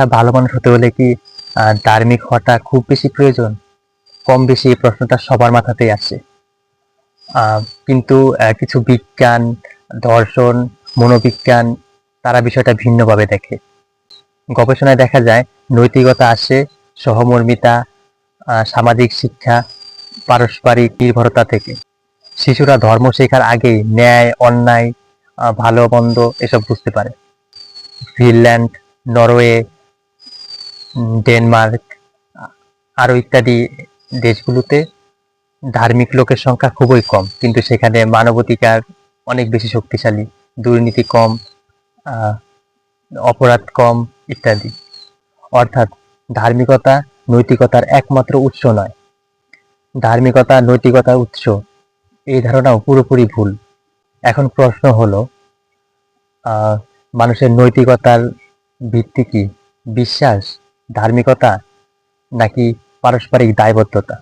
ভালো মানুষ হতে হলে কি ধার্মিক হওয়াটা খুব বেশি প্রয়োজন? কম বেশি এই প্রশ্নটা সবার মাথাতেই আসে। কিন্তু কিছু বিজ্ঞান, দর্শন, মনোবিজ্ঞান তারা বিষয়টা ভিন্নভাবে দেখে। গবেষণায় দেখা যায় নৈতিকতা আসে সহমর্মিতা, সামাজিক শিক্ষা, পারস্পরিক নির্ভরতা থেকে। শিশুরা ধর্ম শেখার আগেই ন্যায়, অন্যায়, ভালো মন্দ এসব বুঝতে পারে। ফিনল্যান্ড, নরওয়ে, ডেনমার্ক আরো ইত্যাদি দেশগুলোতে ধার্মিক লোকের সংখ্যা খুবই কম, কিন্তু সেখানে মানবাধিকার অনেক বেশি শক্তিশালী, দুর্নীতি কম, আহ, অপরাধ কম ইত্যাদি। অর্থাৎ ধার্মিকতা নৈতিকতার একমাত্র উৎস নয়, ধার্মিকতা নৈতিকতার উৎস, এই ধারণাও পুরোপুরি ভুল। এখন প্রশ্ন হলো, মানুষের নৈতিকতার ভিত্তি কি? বিশ্বাস, ধার্মিকতা, নাকি পারস্পরিক দায়বদ্ধতা?